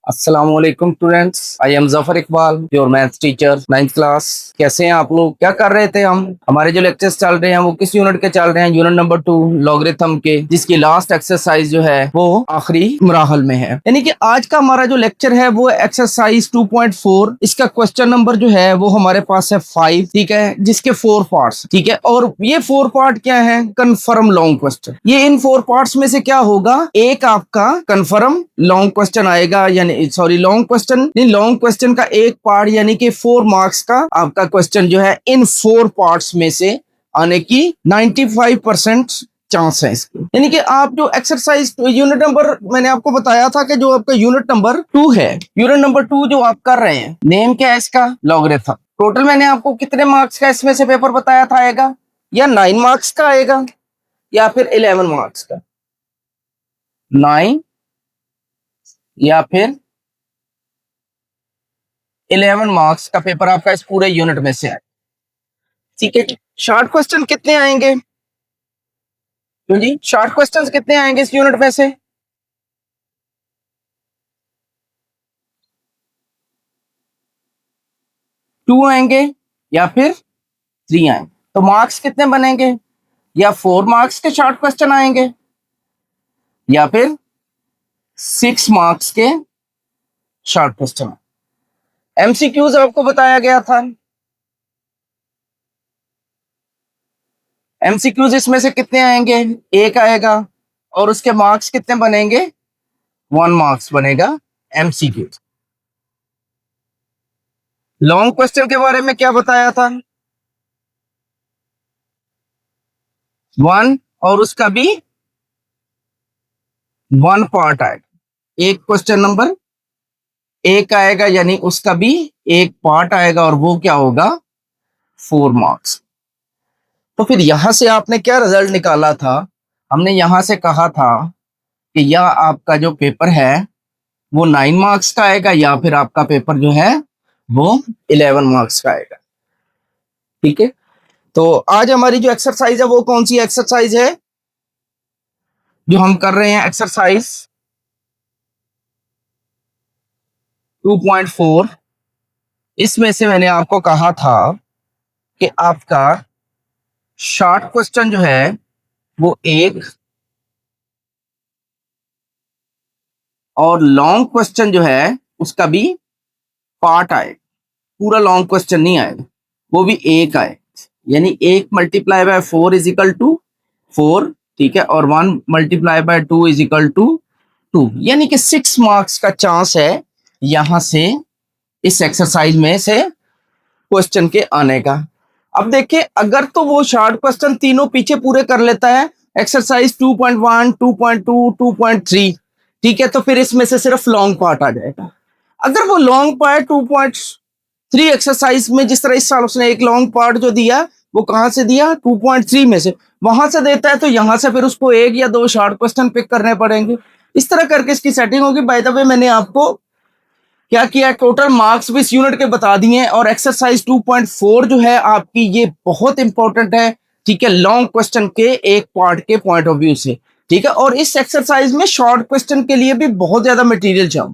अस्सलामुअलैकुम students, I am Zafar Iqbal, your maths teacher 9th class. कैसे हैं आप लोग? क्या कर रहे थे? हम हमारे जो लेक्चर्स चल रहे हैं वो किस यूनिट के चल रहे हैं? यूनिट नंबर 2 लॉगरिथम के, जिसकी लास्ट एक्सरसाइज जो है वो आखिरी मराहल में है। यानी कि आज का हमारा जो लेक्चर है वो एक्सरसाइज 2.4। इसका क्वेश्चन नंबर जो है वो हमारे पास है 5, ठीक है, जिसके 4 पार्ट्स, ठीक है। और ये 4 पार्ट क्या है? Confirm long question. ये इन 4 पार्ट्स में से क्या होगा? एक आपका कन्फर्म लॉन्ग क्वेश्चन आएगा, यानी सॉरी लॉन्ग क्वेश्चन नहीं, लॉन्ग क्वेश्चन का एक पार्ट यानी कि 4 मार्क्स का आपका क्वेश्चन जो है इन 4 पार्ट्स में से आने की 95% चांस है इसकी। यानी कि आप जो एक्सरसाइज यूनिट नंबर मैंने आपको बताया था कि जो आपका यूनिट नंबर 2 है, यूनिट नंबर 2 जो आप कर रहे हैं, नेम क्या है इसका? लॉगरिथम। टोटल मैंने आपको कितने मार्क्स का इसमें से पेपर बताया था आएगा? या 9 मार्क्स का आएगा या फिर 11 मार्क्स का? 9 या फिर 11 मार्क्स का पेपर आपका इस पूरे यूनिट में से है, ठीक है। शॉर्ट क्वेश्चन कितने आएंगे? क्यों जी, शॉर्ट क्वेश्चंस कितने आएंगे इस यूनिट में से? 2 आएंगे या फिर 3 आएंगे। तो मार्क्स कितने बनेंगे? या 4 मार्क्स के शॉर्ट क्वेश्चन आएंगे या फिर 6 मार्क्स के शॉर्ट क्वेश्चन। एमसीक्यूज आपको बताया गया था। एमसीक्यूज इसमें से कितने आएंगे? एक आएगा। और उसके मार्क्स कितने बनेंगे? 1 मार्क्स बनेगा एमसीक्यूज। लॉन्ग क्वेश्चन के बारे में क्या बताया था? 1 और उसका भी 1 पार्ट आएगा। एक क्वेश्चन नंबर एक आएगा, यानी उसका भी एक पार्ट आएगा, और वो क्या होगा? 4 मार्क्स। तो फिर यहां से आपने क्या रिजल्ट निकाला था? हमने यहां से कहा था कि यह आपका जो पेपर है वो 9 मार्क्स का आएगा या फिर आपका पेपर जो है वो 11 मार्क्स का आएगा, ठीक है। तो आज हमारी जो एक्सरसाइज है वो कौन सी एक्सरसाइज है जो हम कर रहे हैं? एक्सरसाइज 2.4। इसमें से मैंने आपको कहा था कि आपका शॉर्ट क्वेश्चन जो है वो एक, और लॉन्ग क्वेश्चन जो है उसका भी पार्ट आए। पूरा लॉन्ग क्वेश्चन नहीं आएगा, वो भी एक आए। यानी 1 multiply by 4 is equal to 4, ठीक है, और 1 multiply by 2 is equal to 2। यानी कि 6 मार्क्स का चांस है यहां से इस एक्सरसाइज में से क्वेश्चन के आने का। अब देखिए, अगर तो वो शॉर्ट क्वेश्चन तीनों पीछे पूरे कर लेता है, एक्सरसाइज 2.1, 2.2, 2.3, ठीक है, तो फिर इसमें से सिर्फ लॉन्ग पार्ट आ जाएगा। अगर वो लॉन्ग पार्ट 2.3 एक्सरसाइज में, जिस तरह इस साल उसने एक लॉन्ग पार्ट जो दिया वो कहां से दिया? 2.3 में से, वहां से देता है, तो यहां से फिर उसको एक या दो शॉर्ट क्वेश्चन पिक करने पड़ेंगे। इस तरह करके इसकी सेटिंग होगी। बाय द वे, मैंने आपको क्या किया, टोटल मार्क्स भी इस यूनिट के बता दिए। और एक्सरसाइज 2.4 जो है आपकी, ये बहुत इंपॉर्टेंट है, ठीक है, लॉन्ग क्वेश्चन के एक पार्ट के पॉइंट ऑफ व्यू से, ठीक है। और इस एक्सरसाइज में शॉर्ट क्वेश्चन के लिए भी बहुत ज्यादा मटेरियल चाहिए,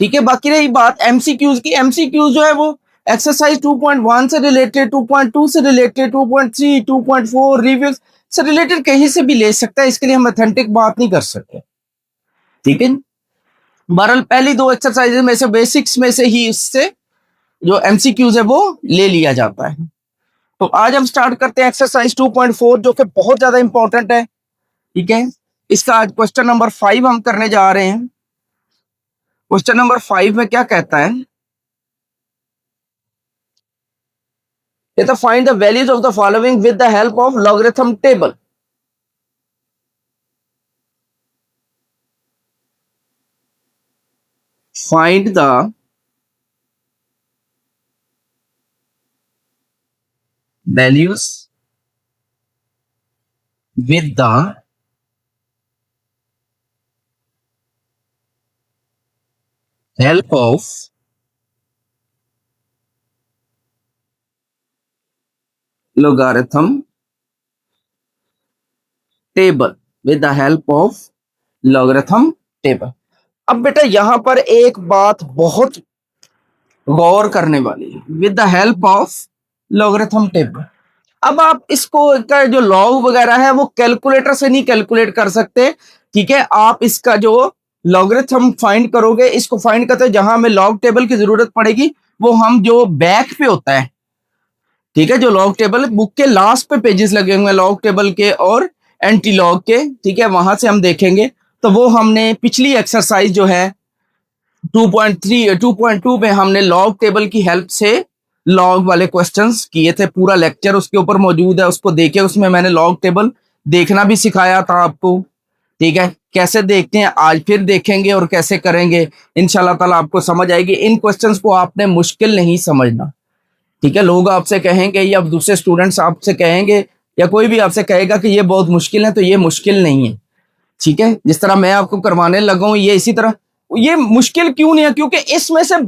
ठीक है। बाकी रही बात एमसीक्यूज की, एमसीक्यूज जो है वो एक्सरसाइज 2.1 से रिलेटेड, 2.2 से रिलेटेड, 2.3, 2.4 रिव्यू से रिलेटेड कहीं से भी ले सकता है। इसके लिए हम ऑथेंटिक बात नहीं कर सकते, ठीक है। बहरहाल पहली दो एक्सरसाइजेज में से, बेसिक्स में से ही इससे जो एमसीक्यूज है वो ले लिया जाता है। तो आज हम स्टार्ट करते हैं एक्सरसाइज 2.4, जो कि बहुत ज्यादा इंपॉर्टेंट है, ठीक है। इसका आज क्वेश्चन नंबर 5 हम करने जा रहे हैं। क्वेश्चन नंबर 5 में क्या कहता है? कहता find the values of the following with the help of logarithm table. Find the values with the help of logarithm table, with the help of logarithm table। अब बेटा यहां पर एक बात बहुत गौर करने वाली है, with the help of logarithm table. अब आप इसको का जो लॉग वगैरह है वो कैलकुलेटर से नहीं कैलकुलेट कर सकते, ठीक है। आप इसका जो लॉगरिथम फाइंड करोगे, इसको फाइंड करते जहां हमें लॉग टेबल की जरूरत पड़ेगी वो हम जो बैक पे होता है, ठीक है, जो लॉग टेबल बुक के लास्ट पे पेजेस लगे हुए हैं लॉग टेबल के और एंटी लॉग के, ठीक है, वहां से हम देखेंगे। तो वो हमने पिछली एक्सरसाइज जो है 2.2 में हमने लॉग टेबल की हेल्प से लॉग वाले क्वेश्चंस किए थे, पूरा लेक्चर उसके ऊपर मौजूद है, उसको देखे, उसमें मैंने लॉग टेबल देखना भी सिखाया था आपको, ठीक है। कैसे देखते हैं आज फिर देखेंगे और कैसे करेंगे, इंशाल्लाह ताला आपको समझ आएगी। इन क्वेश्चंस को आपने मुश्किल नहीं समझना, ठीक है। लोग आपसे कहेंगे या दूसरे स्टूडेंट्स आपसे कहेंगे या कोई भी आपसे कहेगा कि ये बहुत मुश्किल है, तो ये मुश्किल नहीं है, ठीक है। जिस तरह मैं आपको करवाने लगा हूं ये इसी तरह, ये मुश्किल क्यों नहीं है, क्योंकि इसमें से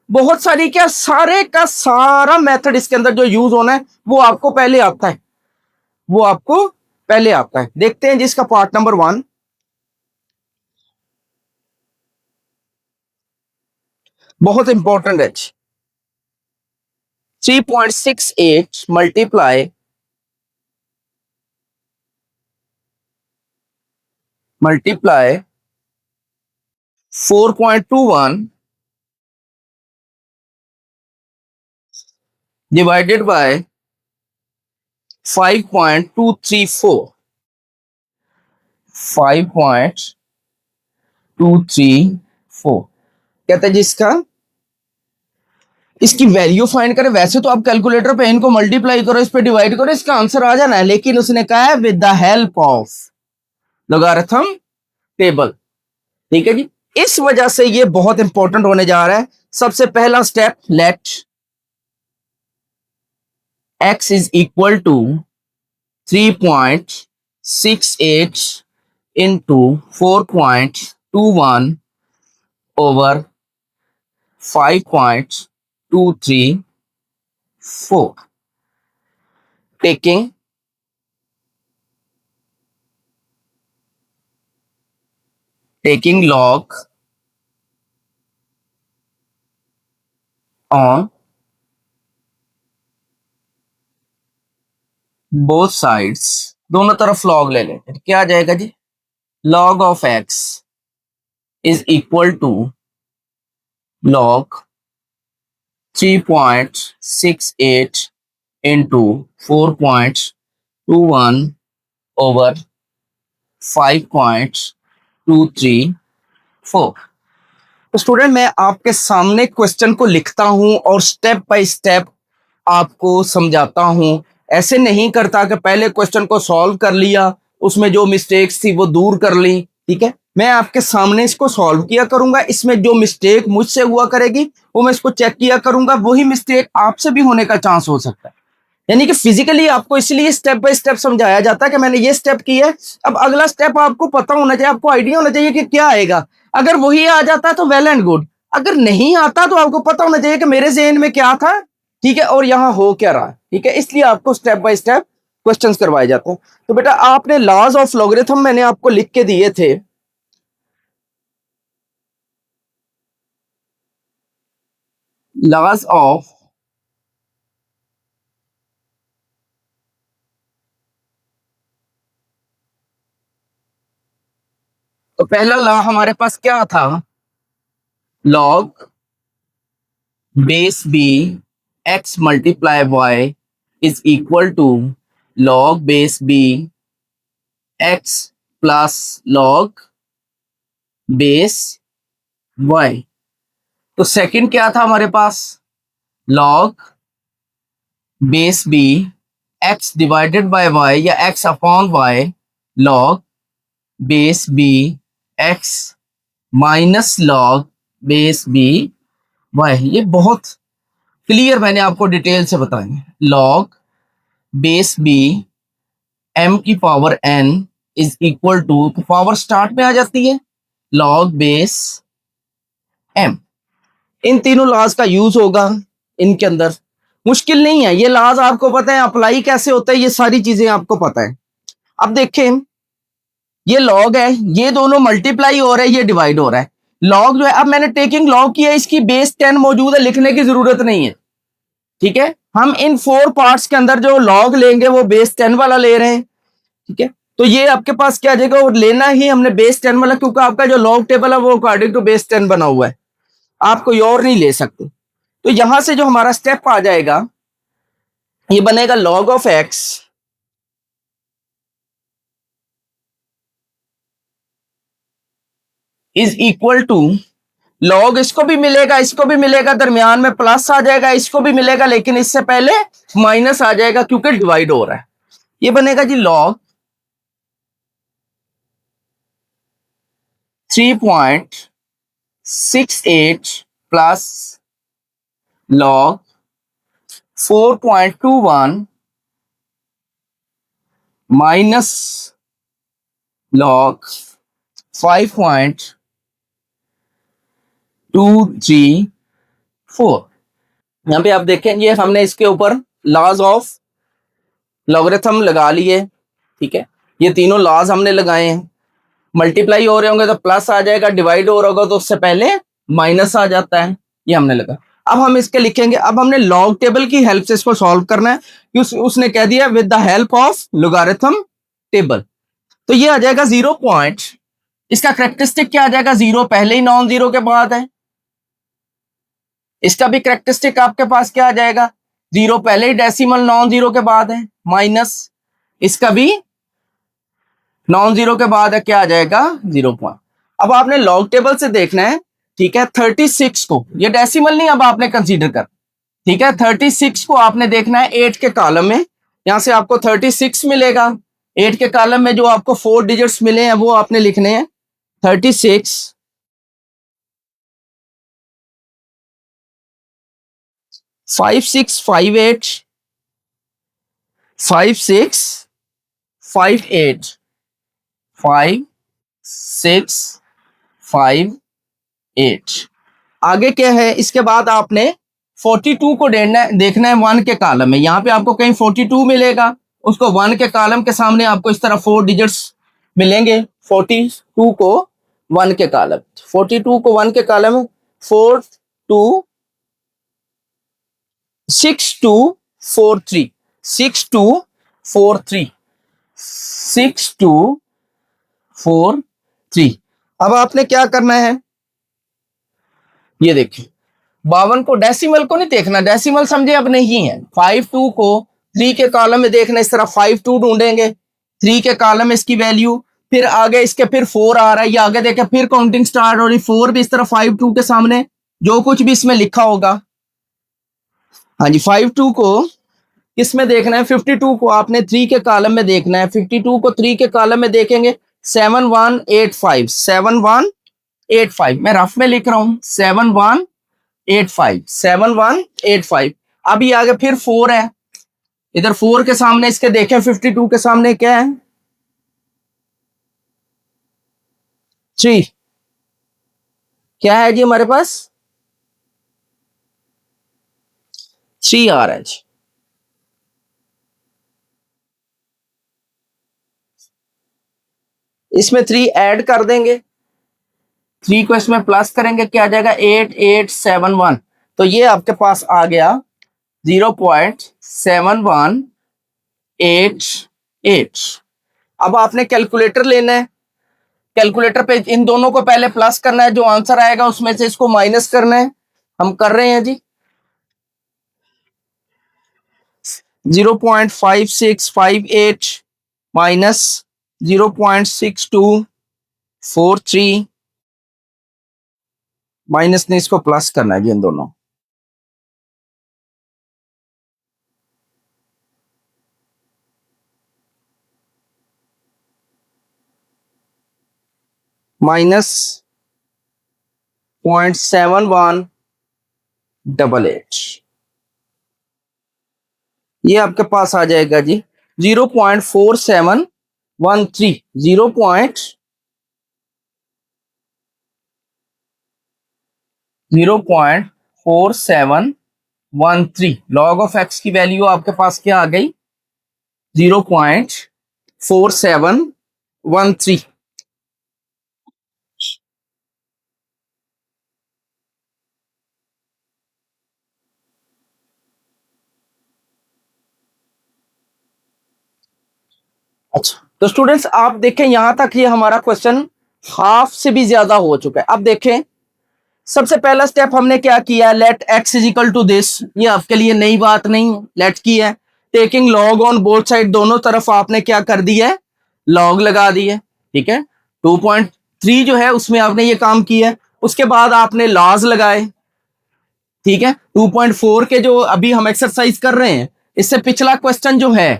बहुत सारी क्या सारे का सारा मेथड इसके अंदर जो यूज होना है वो आपको पहले आता है, वो आपको पहले आता है। देखते हैं जिसका पार्ट नंबर 1 बहुत इंपॉर्टेंट है। 3.68 मल्टीप्लाई 4.21 divided by 5.234 5.234 कहते हैं जिसका इसकी वैल्यू फाइंड करें। वैसे तो आप कैलकुलेटर पे इनको मल्टीप्लाई करो, इस पे डिवाइड करो, इसका आंसर आ जाना है, लेकिन उसने कहा है with the help of logarithm table, ठीक है जी। इस वजह से ये बहुत इंपॉर्टेंट होने जा रहा है। सबसे पहला step, let x is equal to 3.68 into 4.21 over 5.234, taking log on both sides, दोनों तरफ log ले लें, क्या आ जाएगा जी, log of x is equal to log 3.68 into 4.21 over 5.234। तो स्टूडेंट मैं आपके सामने क्वेश्चन को लिखता हूं और स्टेप बाय स्टेप आपको समझाता हूं, ऐसे नहीं करता कि पहले क्वेश्चन को सॉल्व कर लिया, उसमें जो मिस्टेक्स थी वो दूर कर ली, ठीक है। मैं आपके सामने इसको सॉल्व किया करूंगा, इसमें जो मिस्टेक मुझसे हुआ करेगी वो मैं इसको चेक किया करूंगा, वही मिस्टेक आपसे भी होने का चांस हो सकता है। यानी कि फिजिकली आपको इसलिए स्टेप बाय स्टेप समझाया जाता है कि मैंने ये स्टेप किया है, अब अगला स्टेप आपको पता होना चाहिए, आपको आइडिया होना चाहिए कि क्या आएगा। अगर वही आ जाता है तो वेल एंड गुड, अगर नहीं आता तो आपको पता होना चाहिए कि मेरे ज़हन में क्या था, ठीक है, और यहाँ हो क्या रहा है, ठीक है। इसलिए आपको स्टेप बाय स्टेप क्वेश्चंस करवाए जाते हैं। तो बेटा आपने लॉज ऑफ लॉगरिथम मैंने आपको लिख के दिए थे, लॉज ऑफ तो पहला लॉ हमारे पास क्या था, log base b x multiply y is equal to log base b x plus log base y. तो सेकंड क्या था हमारे पास, log base b x divided by y या x upon y log base b x minus log base b y. ये बहुत clear मैंने आपको डिटेल से बताया, लॉग बेस बी एम की power n is equal to, power start में आ जाती है, लॉग बेस एम। इन तीनों लॉज का यूज होगा इनके अंदर, मुश्किल नहीं है, ये लॉज आपको पता है, अप्लाई कैसे होता है, ये सारी चीजें आपको पता है। अब देखें ये लॉग है, ये दोनों मल्टीप्लाई हो रहा है, ये डिवाइड हो रहा है। लॉग जो है, अब मैंने टेकिंग लॉग किया, इसकी बेस 10 मौजूद है, लिखने की जरूरत नहीं है। ठीक है, हम इन 4 पार्ट्स के अंदर जो लॉग लेंगे वो बेस 10 वाला ले रहे हैं। ठीक है, तो ये आपके पास क्या आ जाएगा, और लेना ही हमने बेस 10 वाला, क्योंकि आपका जो लॉग टेबल है वो अकॉर्डिंग टू बेस 10 बना हुआ है, आप कोई और नहीं ले सकते। तो यहां से जो हमारा स्टेप आ जाएगा, ये बनेगा log of x is equal to log, इसको भी मिलेगा, इसको भी मिलेगा, दरमियान में प्लस आ जाएगा, इसको भी मिलेगा, लेकिन इससे पहले माइनस आ जाएगा क्योंकि डिवाइड हो रहा है। ये बनेगा जी log 3.68 plus log 4.21 minus log 5.234। यहां पे आप देखें, ये हमने इसके ऊपर लॉज ऑफ लॉगरिथम लगा लिए। ठीक है, ये तीनों लॉज हमने लगाए हैं। मल्टीप्लाई हो रहे होंगे तो प्लस आ जाएगा, डिवाइड हो रहा होगा तो उससे पहले माइनस आ जाता है, ये हमने लगा। अब हम इसके लिखेंगे, अब हमने लॉग टेबल की हेल्प से इसको सॉल्व करना है, कि उसने कह दिया with the help of logarithm table. तो ये आ जाएगा 0 पॉइंट, इसका करेक्टरिस्टिक क्या आ जाएगा, 0 पहले ही नॉन जीरो के बाद है। इसका भी करेक्टरिस्टिक आपके पास क्या आ जाएगा, 0 पहले ही डेसिमल नॉन जीरो के बाद है, माइनस इसका भी नॉन जीरो के बाद है, क्या आ जाएगा 0 पॉइंट। अब आपने लॉग टेबल से देखना है। ठीक है, 36 को, ये डेसिमल नहीं अब आपने कंसीडर कर। ठीक है, 36 को आपने देखना है 8 के कॉलम में, यहां से आपको 36 मिलेगा। 8 के कॉलम में जो आपको 4 डिजिट्स मिले हैं वो आपने लिखने हैं 36 5658 5658 5658। आगे क्या है, इसके बाद आपने 42 को देखना है 1 के कॉलम में। यहां पे आपको कहीं 42 मिलेगा, उसको 1 के कॉलम के सामने आपको इस तरह 4 डिजिट्स मिलेंगे। 42 को 1 के कॉलम, 42 को 1 के कॉलम 4 2 6243 6243 6243। अब आपने क्या करना है, ये देखिए 52 को, डेसिमल को नहीं देखना, डेसिमल समझे अब नहीं है। 52 को 3 के कॉलम में देखना, इस तरह 52 ढूंढेंगे, 3 के कॉलम में इसकी वैल्यू, फिर आगे इसके फिर 4 आ रहा है, ये आगे देखें फिर काउंटिंग स्टार्ट हो रही, 4 भी इस तरह 52 के सामने जो कुछ भी इसमें लिखा होगा। हाँ जी, 52 को किसमें देखना है, 52 को आपने 3 के कॉलम में देखना है। 52 को 3 के कॉलम में देखेंगे 7185 7185, मैं रफ में लिख रहा हूं 7185 7185। अब ये आगे फिर 4 है, इधर 4 के सामने इसके देखें 52 के सामने क्या है 3, क्या है जी हमारे पास 3 आ रहा है जी। इसमें 3 ऐड कर देंगे, 3 को इसमें प्लस करेंगे, क्या आ जाएगा 8871। तो ये आपके पास आ गया 0.7188। अब आपने कैलकुलेटर लेना है, कैलकुलेटर पे इन दोनों को पहले प्लस करना है, जो आंसर आएगा उसमें से इसको माइनस करना है। हम कर रहे हैं जी 0.5658 माइनस 0.6243 माइनस ने इसको प्लस करना है जी इन दोनों। माइनस 0.7188, ये आपके पास आ जाएगा जी 0.4713 0.4713। लॉग ऑफ एक्स की वैल्यू आपके पास क्या आ गई 0.4713। अच्छा, तो स्टूडेंट्स आप देखें यहां तक ये हमारा क्वेश्चन हाफ से भी ज्यादा हो चुका है। अब देखें सबसे पहला स्टेप हमने क्या किया, let x is equal to this, ये आपके लिए नई बात नहीं, लेट की है। Taking log on both side, दोनों तरफ आपने क्या कर दिया है, लॉग लगा दी है, ठीक है। 2.3 जो है उसमें आपने ये काम किया है। उसके बाद आपने लॉज लगाए, ठीक है। 2.4 के जो अभी हम एक्सरसाइज कर रहे हैं, इससे पिछला क्वेश्चन जो है,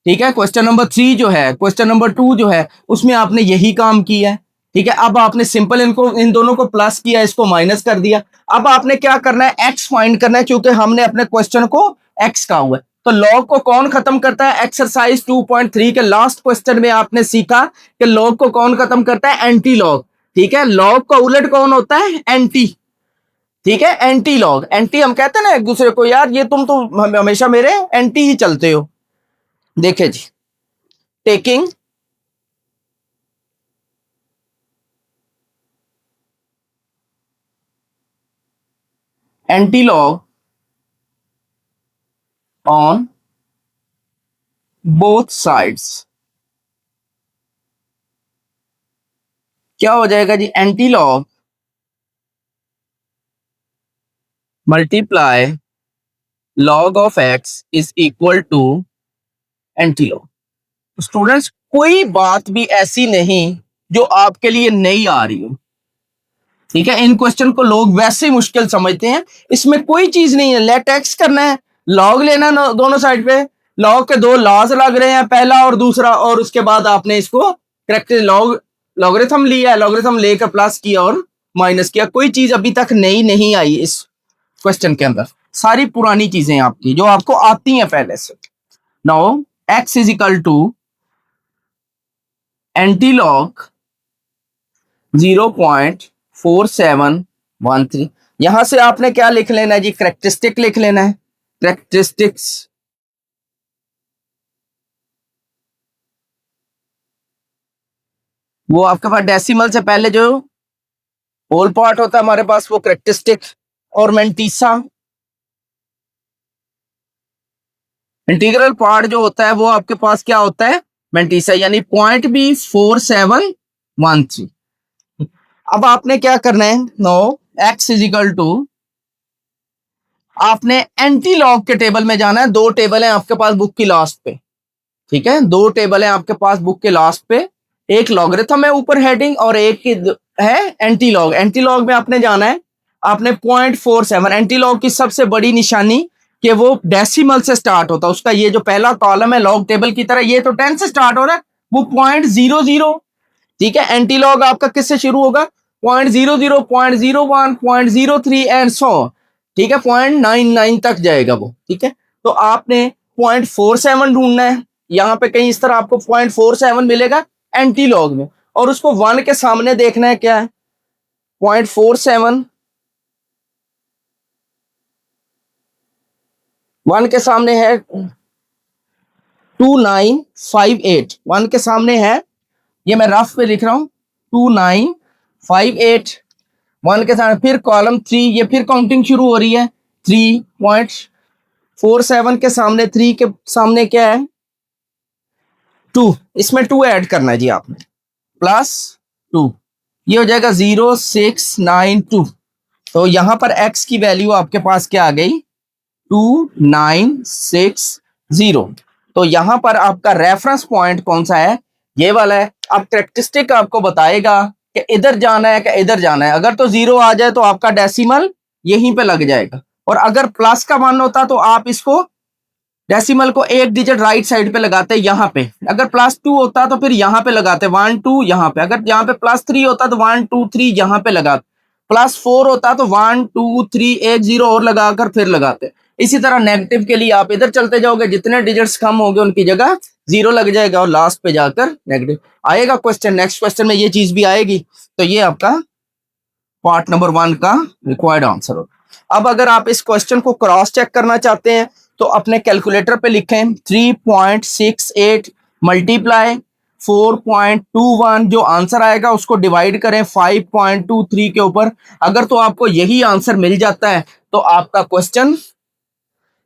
ठीक है, क्वेश्चन नंबर 3 जो है, क्वेश्चन नंबर 2 जो है, उसमें आपने यही काम किया है, ठीक है। अब आपने सिंपल इनको इन दोनों को प्लस किया, इसको माइनस कर दिया। अब आपने क्या करना है, एक्स फाइंड करना है, क्योंकि हमने अपने क्वेश्चन को एक्स का हुआ है। तो लॉग को कौन खत्म करता है, एक्सरसाइज 2.3 के लास्ट क्वेश्चन में आपने सीखा कि लॉग को कौन खत्म करता है, एंटी लॉग, ठीक है। लॉग का उलट कौन होता है, एंटी, ठीक है। एंटी लॉग, एंटी हम कहते हैं ना एक दूसरे को, यार ये तुम तो हमेशा मेरे एंटी ही चलते हो। देखे जी, taking antilog on both sides, क्या हो जाएगा जी, antilog multiply log of x is equal to antilog. Students कोई बात भी ऐसी नहीं जो आपके लिए नई आ रही हो, ठीक है। इन क्वेश्चन को लोग वैसे ही मुश्किल समझते हैं, इसमें कोई चीज नहीं है। लेट एक्स करना है, लॉग लेना दोनों साइड पे, लॉग के दो लॉज लग रहे हैं, पहला और दूसरा, और उसके बाद आपने इसको करेक्ट लॉग लॉगरिथम लिया, लॉगरिथम लेकर प्लस किया और माइनस किया। कोई चीज अभी तक नई नहीं आई इस क्वेश्चन के अंदर, सारी पुरानी चीजें आपकी जो आपको आती हैं पहले से। Now x is equal to anti log 0.4713, यहां से आपने क्या लिख लेना है जी, करेक्टरिस्टिक लिख लेना है, करेक्टरिस्टिक्स। वो आपके पास डेसिमल से पहले जो होल पार्ट होता है हमारे पास, वो करेक्टरिस्टिक, और मेंटीसा इंटीग्रल पार्ट जो होता है वो आपके पास क्या होता है, मेंटीसा, यानी 0.4713। अब आपने क्या करना है, now x is equal to, आपने एंटी लॉग के टेबल में जाना है। दो टेबल है आपके पास बुक की लास्ट पे, ठीक है, दो टेबल है आपके पास बुक के लास्ट पे, एक लॉगरिथम है ऊपर हेडिंग और एक है एंटी लॉग। एंटी लॉग में आपने जाना है, आपने 0.47, एंटी लॉग की सबसे बड़ी निशानी कि वो डेसिमल से स्टार्ट होता है, उसका ये जो पहला कॉलम है लॉग टेबल की तरह, ये तो 10 से स्टार्ट हो रहा है, वो 0.00, ठीक है। एंटी लॉग आपका किससे शुरू होगा, 0.00, 0.01, 0.03 एंड सो, ठीक है, 0.99 तक जाएगा वो, ठीक है। तो आपने 0.47 ढूंढना है, यहां पे कहीं इस तरह आपको 0.47 मिलेगा एंटी लॉग में, और उसको 1 के सामने देखना है, क्या है 0.47, 1 के सामने है 2958, 1 के सामने है, ये मैं रफ पे लिख रहा हूं 2958, 1 के सामने, फिर कॉलम 3, ये फिर काउंटिंग शुरू हो रही है, 3.47 के सामने, 3 के सामने क्या है 2, इसमें 2 ऐड करना है जी आपने, प्लस 2, ये हो जाएगा 0692। तो यहां पर x की वैल्यू आपके पास क्या आ गई, 2960। तो यहां पर आपका रेफरेंस पॉइंट कौन सा है, ये वाला है। अब करेक्टरिस्टिक आपको बताएगा कि इधर जाना है कि इधर जाना है। अगर तो 0 आ जाए तो आपका डेसिमल यहीं पे लग जाएगा, और अगर प्लस का मान होता तो आप इसको डेसिमल को एक डिजिट राइट साइड पे लगाते यहाँ पे। अगर +2 होता तो फिर यहाँ पे लगाते 1 2 यहाँ पे। अगर यहाँ पे +3 होता तो 1 2 3 यहाँ पे लगाते। +4 होता तो 1 2 3 एक 0 और लगाकर फिर लगाते। इसी तरह नेगेटिव के लिए आप इधर चलते जाओगे, जितने डिजिट्स कम होंगे उनकी जगह 0 लग जाएगा और लास्ट पे जाकर नेगेटिव आएगा क्वेश्चन। नेक्स्ट क्वेश्चन में ये चीज भी आएगी। तो ये आपका पार्ट नंबर 1 का रिक्वायर्ड आंसर होगा। अब अगर आप इस क्वेश्चन को क्रॉस चेक करना चाहते हैं तो अपने कैलकुलेटर पे लिखें 3.68 मल्टीप्लाई 4.21, जो आंसर आएगा उसको डिवाइड करें 5.23 के ऊपर। अगर तो आपको यही आंसर मिल जाता है तो आपका क्वेश्चन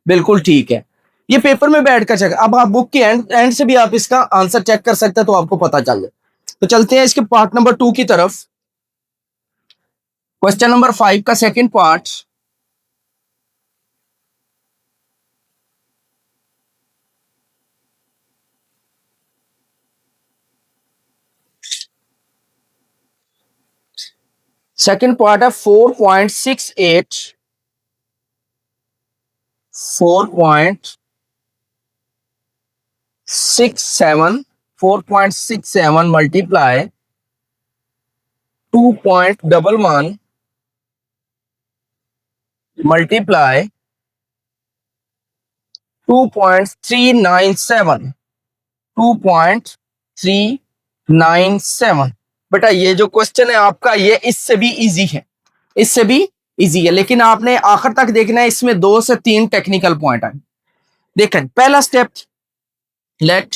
बिल्कुल ठीक है। ये पेपर में बैठ कर चेक, अब आप बुक के एंड से भी आप इसका आंसर चेक कर सकते हैं तो आपको पता चल जाए। तो चलते हैं इसके पार्ट नंबर 2 की तरफ। क्वेश्चन नंबर 5 का सेकंड पार्ट। सेकंड पार्ट है 4.68 4.67 मल्टीप्लाई 2.11 मल्टीप्लाई 2.397 बेटा ये जो क्वेश्चन है आपका ये इससे भी इजी है, इससे भी इजी है, लेकिन आपने आखिर तक देखना है। इसमें 2 से 3 टेक्निकल पॉइंट आए। देखें पहला step, let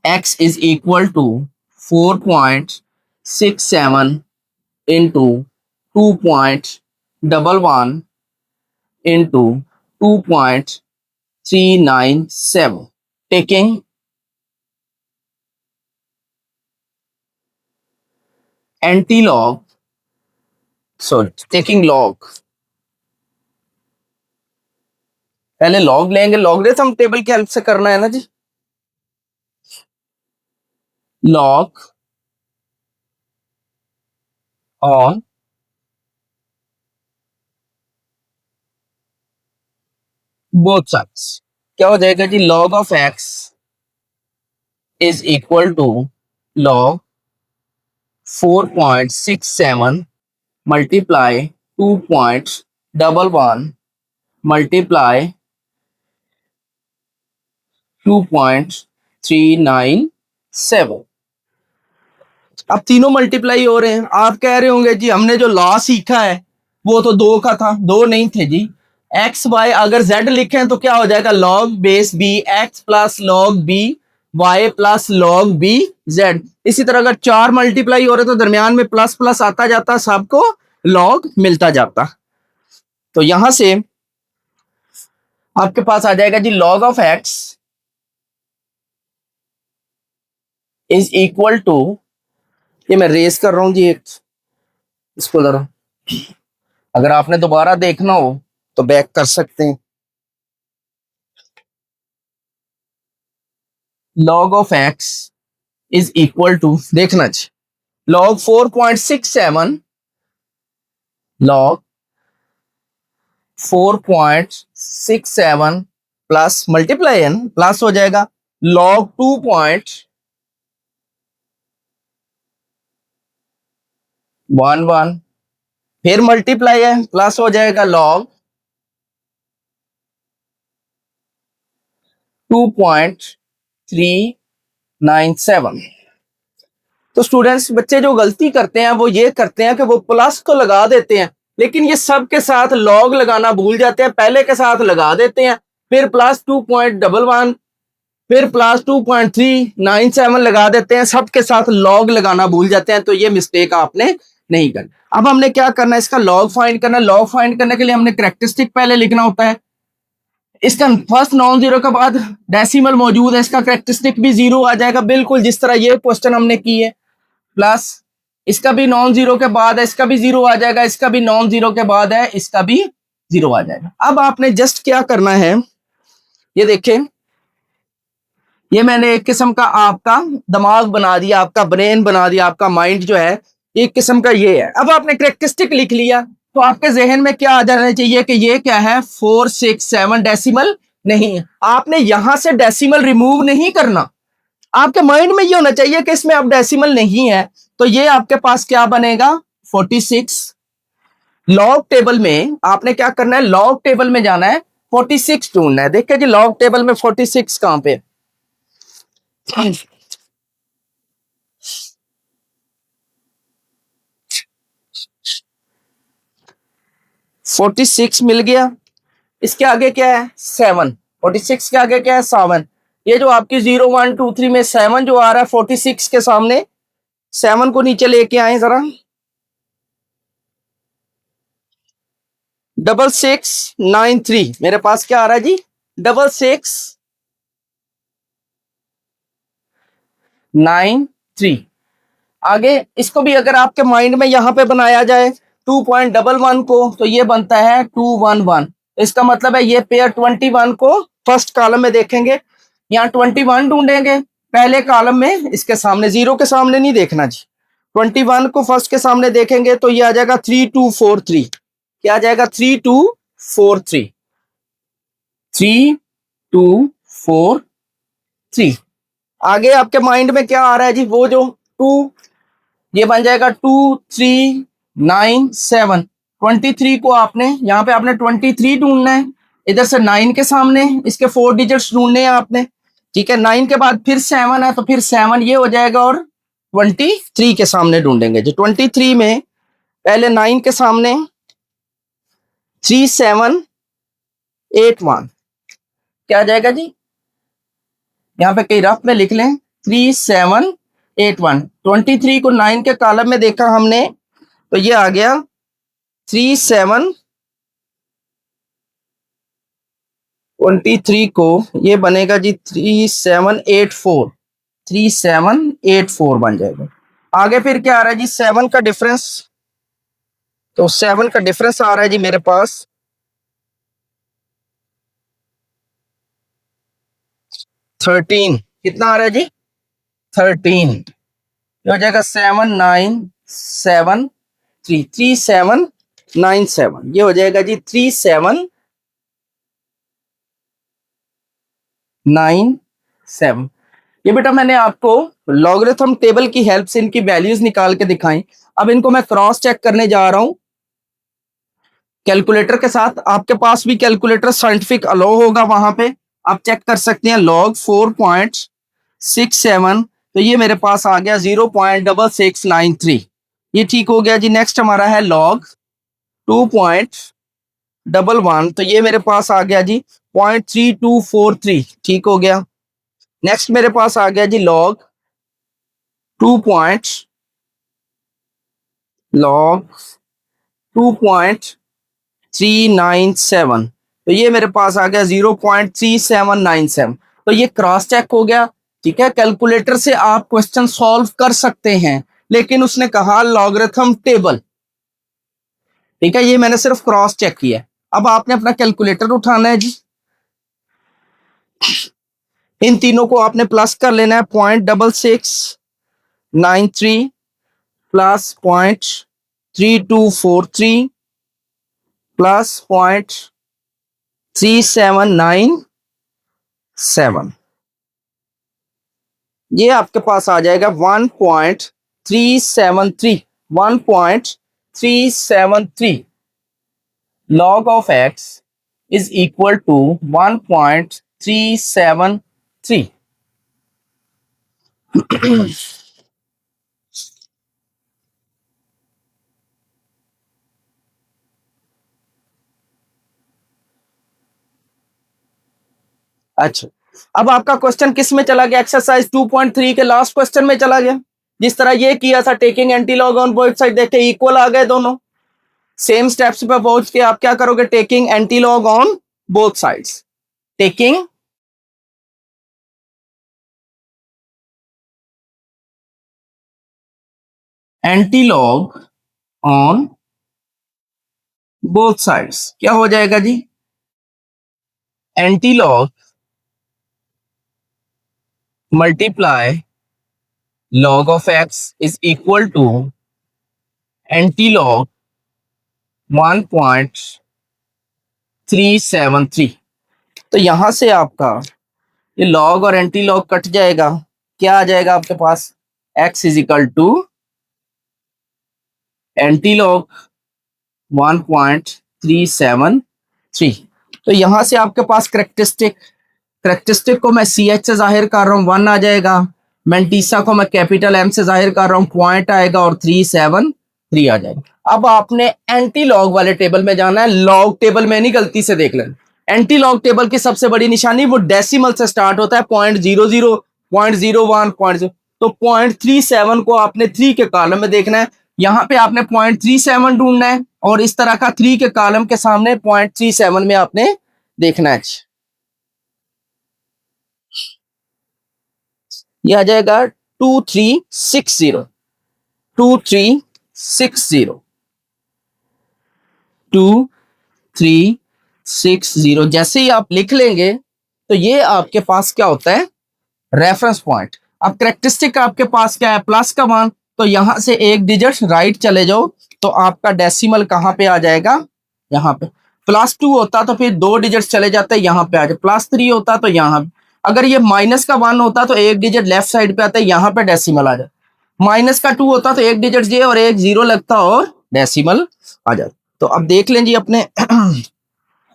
x is equal to 4.67 into 2.11 into 2.397 taking anti-log, sorry, taking log। पहले log लेंगे, लॉगरिथम टेबल की हेल्प से करना है ना जी। log on both sides क्या हो जाएगा जी, log of x is equal to log 4.67 multiply 2.11 multiply 2.397। अब तीनों मल्टीप्लाई हो रहे हैं। आप कह रहे होंगे जी हमने जो लॉ सीखा है वो तो 2 का था, 2 नहीं थे जी। एक्स वाई अगर जेड लिखें तो क्या हो जाएगा, log base b x plus log b y plus log b z. इसी तरह अगर 4 मल्टीप्लाई हो रहे तो दरमियान में प्लस प्लस आता जाता, सबको लॉग मिलता जाता। तो यहां से आपके पास आ जाएगा जी log of x is equal to, ये मैं रेस कर रहा हूं जी, एक इसको जरा, अगर आपने दोबारा देखना हो तो बैक कर सकते हैं। log of x is equal to, देखना जी, log 4.67 log 4.67 प्लस मल्टीप्लाई है, प्लस हो जाएगा log 2.11 फिर मल्टीप्लाई है, प्लस हो जाएगा log 2.397। तो स्टूडेंट्स, बच्चे जो गलती करते हैं वो ये करते हैं कि वो प्लस को लगा देते हैं, लेकिन ये सब के साथ लॉग लगाना भूल जाते हैं। पहले के साथ लगा देते हैं, फिर प्लस 2.11, फिर प्लस 2.397 लगा देते हैं, सबके साथ लॉग लगाना भूल जाते हैं। तो ये मिस्टेक आपने नहीं करना। अब हमने क्या करना है, इसका लॉग फाइंड करना। लॉग फाइंड करने के लिए हमने कैरेक्टरिस्टिक पहले लिखना होता है। इसका फर्स्ट नॉन जीरो के बाद डेसिमल मौजूद है, इसका कैरेक्टरिस्टिक भी 0 आ जाएगा, बिल्कुल जिस तरह ये क्वेश्चन हमने की है। प्लस इसका भी नॉन जीरो के बाद है, इसका भी 0 आ जाएगा, इसका भी नॉन जीरो के बाद है, इसका भी 0 आ जाएगा। अब आपने जस्ट क्या करना है, ये देखें, ये मैंने एक किस्म का आपका दिमाग बना दिया, आपका ब्रेन बना दिया, आपका माइंड जो है एक किस्म का ये है। अब आपने कैरेक्टरिस्टिक लिख लिया तो आपके जहन में क्या आ जाना चाहिए कि ये क्या है, 467 डेसिमल नहीं है। आपने यहां से डेसिमल रिमूव नहीं करना, आपके माइंड में ये होना चाहिए कि इसमें अब डेसिमल नहीं है। तो ये आपके पास क्या बनेगा, 46। लॉग टेबल में आपने क्या करना है, लॉग टेबल में जाना है, 46 ढूंढना है। देखिए जी लॉग टेबल में 46 कहां पे, 46 मिल गया। इसके आगे क्या है, 7। 46 के आगे क्या है, 7। ये जो आपकी 0 1 2 3 में 7 जो आ रहा है 46 के सामने, 7 को नीचे लेके आए जरा, 6693 मेरे पास क्या आ रहा है जी 6693। आगे इसको भी अगर आपके माइंड में यहां पे बनाया जाए 2.11 को तो ये बनता है 211। इसका मतलब है ये पेयर 21 को फर्स्ट कॉलम में देखेंगे, यहाँ 21 ढूंढेंगे पहले कॉलम में, इसके सामने जीरो के सामने नहीं देखना जी, 21 को फर्स्ट के सामने देखेंगे तो ये आ जाएगा 3243। क्या आ जाएगा 3243, 3243। आगे आपके माइंड में क्या आ रहा है जी, वो जो टू, ये बन जाएगा 2397। 23 को आपने यहाँ पे आपने 23 ढूंढना है, इधर से 9 के सामने इसके 4 डिजिट्स ढूंढने हैं आपने, ठीक है। 9 के बाद फिर 7 है तो फिर 7 ये हो जाएगा और 23 के सामने ढूंढेंगे जो 23 में पहले 9 के सामने 3781 क्या आ जाएगा जी, यहाँ पे कई रफ में लिख लें 3781। 23 को 9 के कॉलम में देखा हमने तो ये आ गया 23 को ये बनेगा जी 3784, 3784 बन जाएगा। आगे फिर क्या आ रहा है जी 7 का डिफरेंस, तो 7 का डिफरेंस आ रहा है जी मेरे पास 13। कितना आ रहा है जी 13, ये हो जाएगा 7973, 3797, ये हो जाएगा जी 3797। ये बेटा मैंने आपको लॉगरिथम टेबल की हेल्प से इनकी वैल्यूज निकाल के दिखाई। अब इनको मैं क्रॉस चेक करने जा रहा हूं कैलकुलेटर के साथ। आपके पास भी कैलकुलेटर साइंटिफिक अलो होगा, वहां पे आप चेक कर सकते हैं। लॉग 4.67 तो ये मेरे पास आ गया 0.6693, ये ठीक हो गया जी। नेक्स्ट हमारा है लॉग 2.11 तो ये मेरे पास आ गया जी 0.3243, ठीक हो गया। नेक्स्ट मेरे पास आ गया जी लॉग 2.397 तो ये मेरे पास आ गया 0.3797। तो ये क्रॉस चेक हो गया, ठीक है। कैलकुलेटर से आप क्वेश्चन सॉल्व कर सकते हैं, लेकिन उसने कहा लॉगरिथम टेबल, ठीक है। ये मैंने सिर्फ क्रॉस चेक किया। अब आपने अपना कैलकुलेटर उठाना है जी, इन तीनों को आपने प्लस कर लेना है। 0.6693 प्लस 0.3243 प्लस 0.3797, ये आपके पास आ जाएगा 1.373, 1.373। log of x is equal to 1.373। अच्छा, अब आपका क्वेश्चन किस में चला गया, एक्सरसाइज 2.3 के लास्ट क्वेश्चन में चला गया। जिस तरह ये किया था taking anti log on both side, देखे इक्वल आ गए दोनों। सेम स्टेप्स पे पहुंच के आप क्या करोगे, taking anti log on both sides, taking anti log on both sides क्या हो जाएगा जी, anti log multiply log of x is equal to anti-log 1.373। तो यहां से आपका ये log और एंटी लॉग कट जाएगा, क्या आ जाएगा आपके पास, x is equal to anti log 1.373। तो यहां से आपके पास करेक्टरिस्टिक को मैं सी एच से जाहिर कर रहा हूं, 1 आ जाएगा। मेंटीसा को मैं कैपिटल एम से जाहिर कर रहा हूं, पॉइंट आएगा और 373 आ जाएगा। अब आपने एंटी लॉग वाले टेबल में जाना है, लॉग टेबल में नहीं, गलती से देख लेना। एंटी लॉग टेबल की सबसे बड़ी निशानी वो डेसिमल से स्टार्ट होता है, 0.00, 0.01, 0.0। तो 0.37 को आपने 3 के कॉलम में देखना है, यहाँ पे आपने 0.37 ढूंढना है और इस तरह का 3 के कॉलम के सामने 0.37 में आपने देखना है। ये आ जाएगा 2360 2360 2360। जैसे ही आप लिख लेंगे तो ये आपके पास क्या होता है, रेफरेंस पॉइंट। अब कैरेक्टरिस्टिक आपके पास क्या है, प्लस का मान, तो यहां से एक डिजिट राइट चले जाओ तो आपका डेसिमल कहां पे आ जाएगा, यहाँ पे। +2 होता तो फिर 2 डिजिट चले जाते, यहाँ पे आ जाए। +3 होता तो यहाँ, अगर ये माइनस का 1 होता तो एक डिजिट लेफ्ट साइड पे आता है, यहाँ पे डेसिमल आ जाए। -2 होता तो एक डिजिट ये और एक 0 लगता और डेसिमल आ जाता। तो अब देख लें जी अपने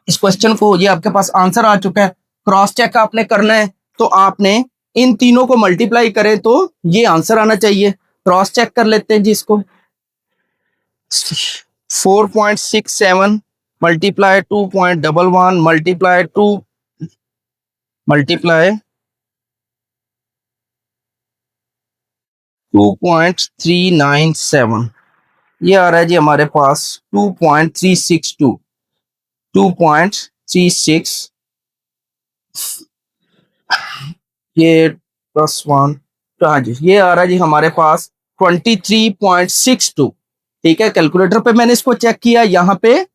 इस क्वेश्चन को, ये आपके पास आंसर आ चुका है। क्रॉस चेक आपने करना है तो आपने इन तीनों को मल्टीप्लाई करें तो ये आंसर आना चाहिए। क्रॉस चेक कर लेते हैं जी इसको। 4.67 मल्टीप्लाई 2.11 मल्टीप्लाई 2.397, ये आ रहा है जी हमारे पास 2.362 2.36, ये +1, तो हाँ जी ये आ रहा है जी हमारे पास 23.62। ठीक है, कैलकुलेटर पे मैंने इसको चेक किया, यहाँ पे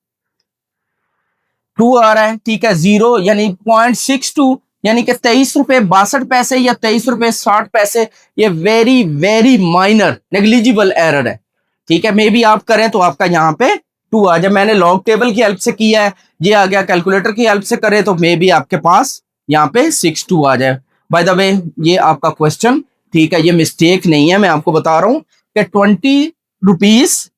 2 आ रहा है। ठीक है, 0 यानी 0.62 यानी कि 23 रुपए 62 पैसे या 23 रुपए 60 पैसे। ये very very minor negligible error है। ठीक है, मे बी आप करें तो आपका यहाँ पे 2 आ जाए। मैंने लॉग टेबल की हेल्प से किया है, ये आ गया। कैलकुलेटर की हेल्प से करें तो मे बी आपके पास यहाँ पे 62 आ जाए। बाय द वे ये आपका क्वेश्चन, ठीक है, ये मिस्टेक नहीं है, मैं आपको बता रहा हूँ कि 20 रुपीज,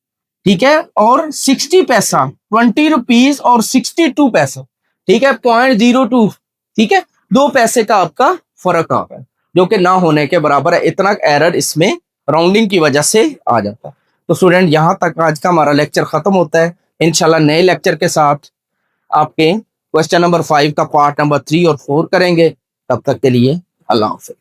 ठीक है, और 60 पैसा, 20 रुपीज और 62 पैसा, ठीक है, 0.02, ठीक है, 2 पैसे का आपका फर्क आ गया, जो कि ना होने के बराबर है। इतना एरर इसमें राउंडिंग की वजह से आ जाता है। तो स्टूडेंट यहां तक आज का हमारा लेक्चर खत्म होता है। इंशाल्लाह नए लेक्चर के साथ आपके क्वेश्चन नंबर 5 का पार्ट नंबर 3 और 4 करेंगे। तब तक के लिए अल्लाह हाफिज।